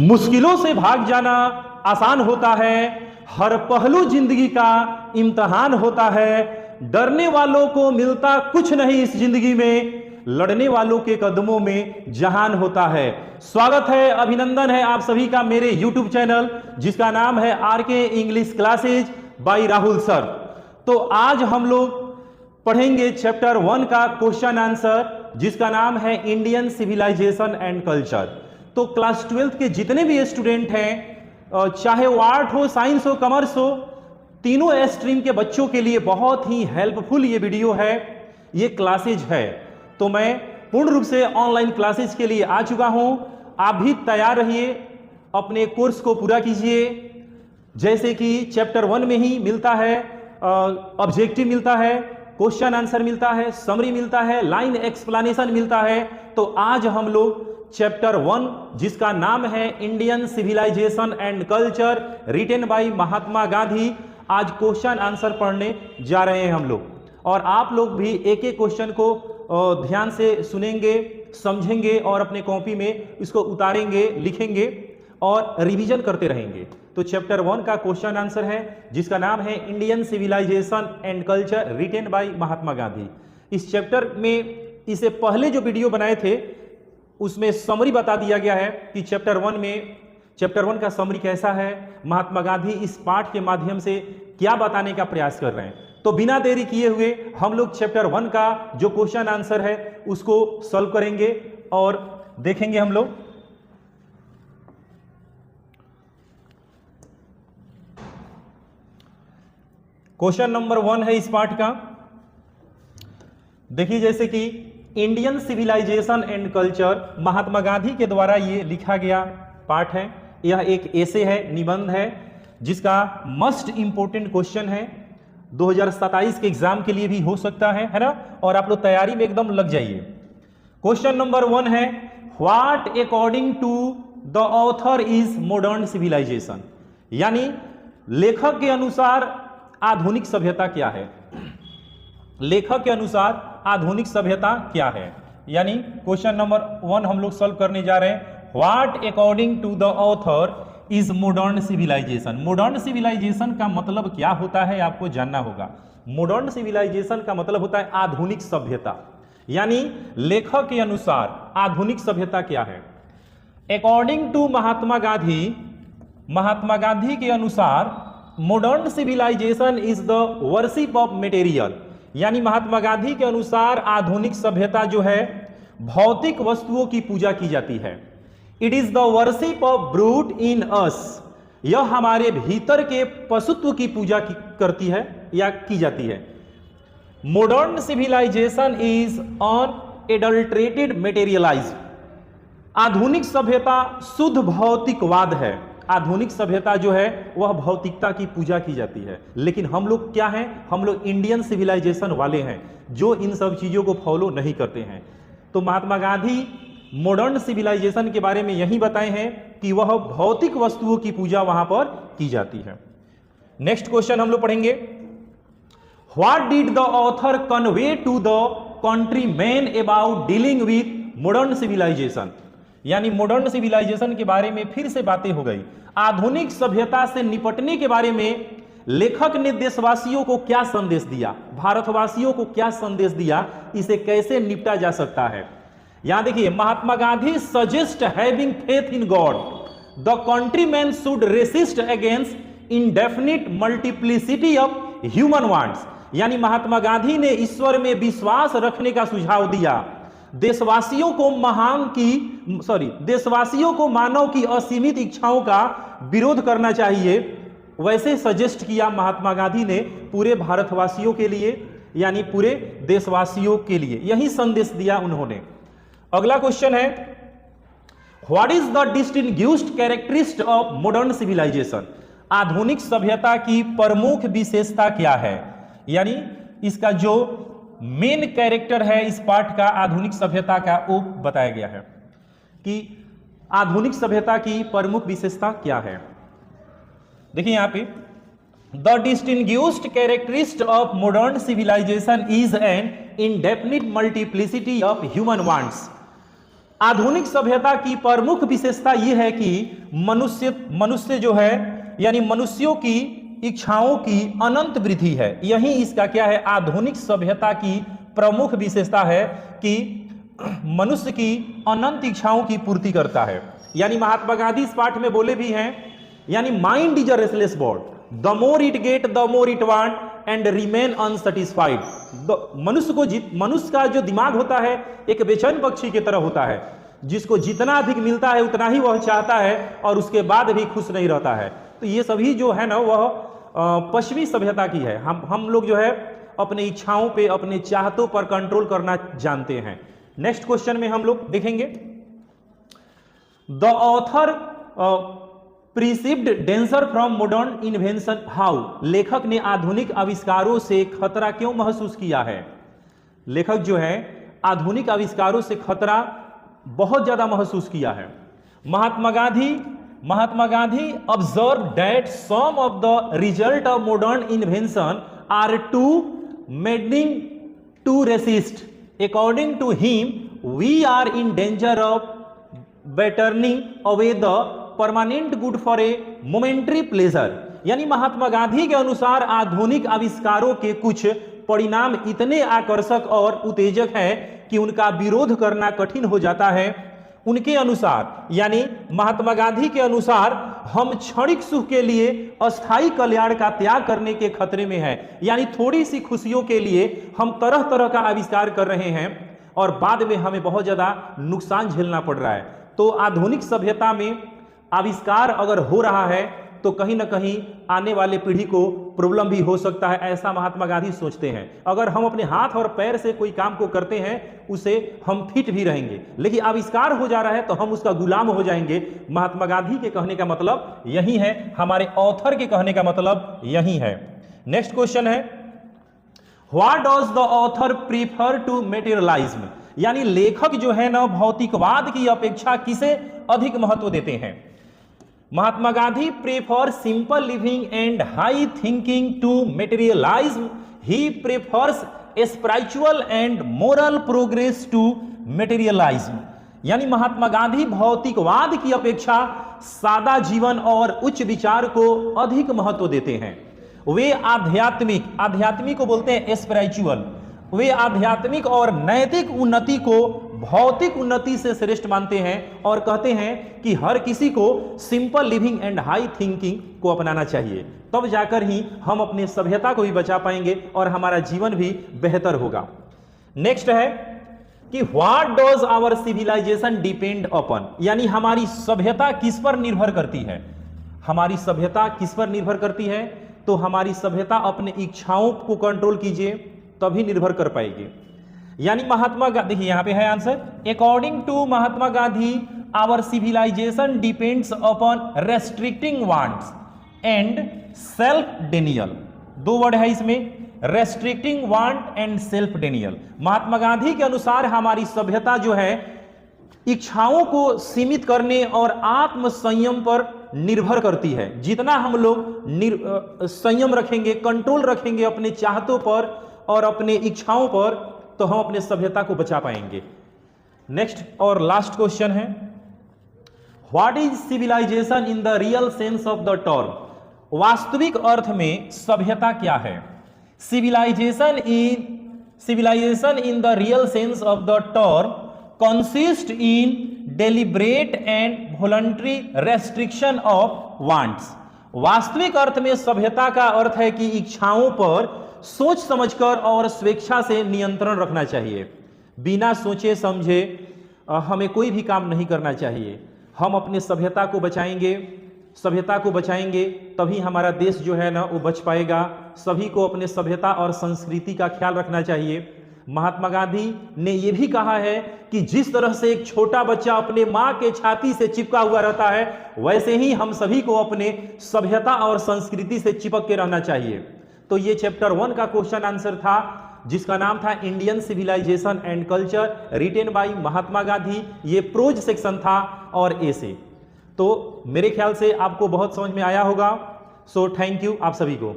मुश्किलों से भाग जाना आसान होता है, हर पहलू जिंदगी का इम्तहान होता है। डरने वालों को मिलता कुछ नहीं इस जिंदगी में, लड़ने वालों के कदमों में जहान होता है। स्वागत है, अभिनंदन है आप सभी का मेरे YouTube चैनल जिसका नाम है RK English classes by Rahul sir. तो आज हम लोग पढ़ेंगे चैप्टर 1 का क्वेश्चन आंसर जिसका नाम है इंडियन सिविलाइजेशन एंड कल्चर। तो क्लास 12th के जितने भी स्टूडेंट हैं, चाहे वो आर्ट हो, साइंस हो, कॉमर्स हो, तीनों स्ट्रीम के बच्चों के लिए बहुत ही हेल्पफुल ये वीडियो है, ये क्लासेज है। तो मैं पूर्ण रूप से ऑनलाइन क्लासेज के लिए आ चुका हूं। आप भी तैयार रहिए, अपने कोर्स को पूरा कीजिए। जैसे कि चैप्टर 1 में ही मिलता है, ऑब्जेक्टिव मिलता है, क्वेश्चन आंसर मिलता है, समरी मिलता है, लाइन एक्सप्लेनेशन मिलता है। तो आज हम लोग चैप्टर 1 जिसका नाम है Indian civilization and culture written by Mahatma Gandhi, आज क्वेश्चन आंसर पढ़ने जा रहे हैं हम लोग। और आप लोग भी एक एक क्वेश्चन को ध्यान से सुनेंगे, समझेंगे और अपने कॉपी में इसको उतारेंगे, लिखेंगे और रिवीजन करते रहेंगे। तो चैप्टर 1 का क्वेश्चन आंसर है जिसका नाम है Indian civilization and culture written by Mahatma Gandhi. इस चैप्टर में इससे पहले जो वीडियो बनाए थे उसमें समरी बता दिया गया है कि चैप्टर 1 का समरी कैसा है, महात्मा गांधी इस पाठ के माध्यम से क्या बताने का प्रयास कर रहे हैं। तो बिना देरी किए हुए हम लोग चैप्टर 1 का जो क्वेश्चन आंसर है उसको सॉल्व करेंगे और देखेंगे हम लोग। क्वेश्चन नंबर 1 है इस पाठ का। देखिए, जैसे कि इंडियन सिविलाइजेशन एंड कल्चर महात्मा गांधी के द्वारा ये लिखा गया पाठ है। यह एक एसे है, निबंध है जिसका मस्ट इंपोर्टेंट क्वेश्चन है, 2027 के एग्जाम के लिए भी हो सकता है ना। और आप लोग तैयारी में एकदम लग जाइए। क्वेश्चन नंबर 1 है, what according to the author is modern civilisation, यानी लेखक के अनुसार आधुनिक सभ्यता क्या है। लेखक के अनुसार आधुनिक सभ्यता क्या है, यानी क्वेश्चन नंबर 1 हम लोग सॉल्व करने जा रहे हैं। What according to the author is modern civilisation. Modern civilisation का मतलब क्या होता है आपको जानना होगा। मॉडर्न सिविलाइजेशन का मतलब होता है आधुनिक सभ्यता, यानी लेखक के अनुसार आधुनिक सभ्यता क्या है। अकॉर्डिंग टू महात्मा गांधी के अनुसार modern civilisation is the worship of material, यानी महात्मा गांधी के अनुसार आधुनिक सभ्यता जो है भौतिक वस्तुओं की पूजा की जाती है। It is the worship of brute in us, यह हमारे भीतर के पशुत्व की पूजा करती है या की जाती है। Modern civilisation is unadulterated materialised, आधुनिक सभ्यता शुद्ध भौतिकवाद है। आधुनिक सभ्यता जो है वह भौतिकता की पूजा की जाती है। लेकिन हम लोग क्या हैं, हम लोग इंडियन सिविलाइजेशन वाले हैं जो इन सब चीजों को फॉलो नहीं करते हैं। तो महात्मा गांधी मॉडर्न सिविलाइजेशन के बारे में यही बताए हैं कि वह भौतिक वस्तुओं की पूजा वहां पर की जाती है। नेक्स्ट क्वेश्चन हम लोग पढ़ेंगे, what did the author convey to the countryman about dealing with modern civilisation, यानी मॉडर्न सिविलाइजेशन के बारे में फिर से बातें हो गई। आधुनिक सभ्यता से निपटने के बारे में लेखक ने देशवासियों को क्या संदेश दिया, भारतवासियों को क्या संदेश दिया, इसे कैसे निपटा जा सकता है। यहां देखिए, Mahatma Gandhi suggest having faith in God, the countryman should resist against indefinite multiplicity of human wants, यानी महात्मा गांधी ने ईश्वर में विश्वास रखने का सुझाव दिया। देशवासियों को मानव की असीमित इच्छाओं का विरोध करना चाहिए, वैसे सजेस्ट किया महात्मा गांधी ने पूरे भारतवासियों के लिए, यानी पूरे देशवासियों के लिए यही संदेश दिया उन्होंने। अगला क्वेश्चन है, what is the distinguished characteristic of modern civilisation, आधुनिक सभ्यता की प्रमुख विशेषता क्या है, यानी इसका जो मेन कैरेक्टर है इस पाठ का आधुनिक सभ्यता का वो बताया गया है कि आधुनिक सभ्यता की प्रमुख विशेषता क्या है। देखिए यहां पे, the distinguished characteristic of modern civilisation is an indefinite multiplicity of human wants, आधुनिक सभ्यता की प्रमुख विशेषता यह है कि मनुष्य जो है यानी मनुष्यों की इच्छाओं की अनंत वृद्धि है। यही इसका क्या है, आधुनिक सभ्यता की प्रमुख विशेषता है कि मनुष्य की अनंत इच्छाओं की पूर्ति करता है। यानी महात्मा गांधी इस पाठ में बोले भी हैं, यानी mind is a restless bird, the more it get the more it want and remain unsatisfied. मनुष्य का जो दिमाग होता है एक बेचैन पक्षी की तरह होता है, जिसको जितना अधिक मिलता है उतना ही वह चाहता है और उसके बाद भी खुश नहीं रहता है। तो ये सभी जो है ना वह पश्चिमी सभ्यता की है। हम लोग जो है अपने इच्छाओं पे, अपने चाहतों पर कंट्रोल करना जानते हैं। नेक्स्ट क्वेश्चन में हम लोग देखेंगे, the author perceived danger from modern invention how. लेखक ने आधुनिक आविष्कारों से खतरा क्यों महसूस किया है। लेखक जो है आधुनिक आविष्कारों से खतरा बहुत ज्यादा महसूस किया है। Mahatma Gandhi observe that some of the result of modern invention are too maddening to resist. According to him we are in danger of bartering away the permanent good for a momentary pleasure. यानी महात्मा गांधी के अनुसार आधुनिक आविष्कारों के कुछ परिणाम इतने आकर्षक और उत्तेजक हैं कि उनका विरोध करना कठिन हो जाता है। उनके अनुसार यानी महात्मा गांधी के अनुसार हम क्षणिक सुख के लिए अस्थायी कल्याण का त्याग करने के खतरे में हैं। यानी थोड़ी सी खुशियों के लिए हम तरह तरह का आविष्कार कर रहे हैं और बाद में हमें बहुत ज्यादा नुकसान झेलना पड़ रहा है। तो आधुनिक सभ्यता में आविष्कार अगर हो रहा है तो कहीं ना कहीं आने वाले पीढ़ी को प्रॉब्लम भी हो सकता है, ऐसा महात्मा गांधी सोचते हैं। अगर हम अपने हाथ और पैर से कोई काम को करते हैं उसे हम फिट भी रहेंगे, लेकिन आविष्कार हो जा रहा है तो हम उसका गुलाम हो जाएंगे। महात्मा गांधी के कहने का मतलब यही है, हमारे ऑथर के कहने का मतलब यही है। नेक्स्ट क्वेश्चन है, what does the author prefer to materialism. यानी लेखक जो है ना भौतिकवाद की अपेक्षा किसे अधिक महत्व देते हैं। Mahatma Gandhi prefer simple living and high thinking to materialism. He prefers spiritual and moral progress to materialism. यानी महात्मा गांधी भौतिकवाद की अपेक्षा सादा जीवन और उच्च विचार को अधिक महत्व देते हैं। वे आध्यात्मिक को बोलते हैं स्पिरिचुअल। वे आध्यात्मिक और नैतिक उन्नति को भौतिक उन्नति से श्रेष्ठ मानते हैं और कहते हैं कि हर किसी को simple living and high thinking को अपनाना चाहिए, तब जाकर ही हम अपने सभ्यता को भी बचा पाएंगे और हमारा जीवन भी बेहतर होगा। नेक्स्ट है कि what does our civilisation depend upon. यानी हमारी सभ्यता किस पर निर्भर करती है। हमारी सभ्यता किस पर निर्भर करती है, तो हमारी सभ्यता अपने इच्छाओं को कंट्रोल कीजिए तभी निर्भर कर पाएगी। यानी महात्मा गांधी, देखिए यहां पे है answer, according to Mahatma Gandhi our civilization depends upon restricting wants and self denial. दो वर्ड है इसमें, restricting want and self denial. Mahatma Gandhi के अनुसार हमारी सभ्यता जो है इच्छाओं को सीमित करने और आत्म संयम पर निर्भर करती है। जितना हम लोग संयम रखेंगे, कंट्रोल रखेंगे अपने चाहतों पर और अपने इच्छाओं पर, तो हम अपने सभ्यता को बचा पाएंगे। नेक्स्ट और लास्ट क्वेश्चन है, what is civilisation in the real sense of the term. वास्तविक अर्थ में सभ्यता क्या है। Civilisation in the real sense of the term consist in deliberate and voluntary restriction of wants. वास्तविक अर्थ में सभ्यता का अर्थ है कि इच्छाओं पर सोच समझकर और स्वेच्छा से नियंत्रण रखना चाहिए। बिना सोचे समझे हमें कोई भी काम नहीं करना चाहिए। हम अपने सभ्यता को बचाएंगे तभी हमारा देश जो है ना वो बच पाएगा। सभी को अपने सभ्यता और संस्कृति का ख्याल रखना चाहिए। महात्मा गांधी ने यह भी कहा है कि जिस तरह से एक छोटा बच्चा अपने मां के छाती से चिपका हुआ रहता है, वैसे ही हम सभी को अपने सभ्यता और संस्कृति से चिपक के रहना चाहिए। तो ये चैप्टर 1 का क्वेश्चन आंसर था, जिसका नाम था Indian civilization and culture, written by Mahatma Gandhi. ये प्रोज सेक्शन था और ऐसे। तो मेरे ख्याल से आपको बहुत समझ में आया होगा। सो थैंक यू आप सभी को।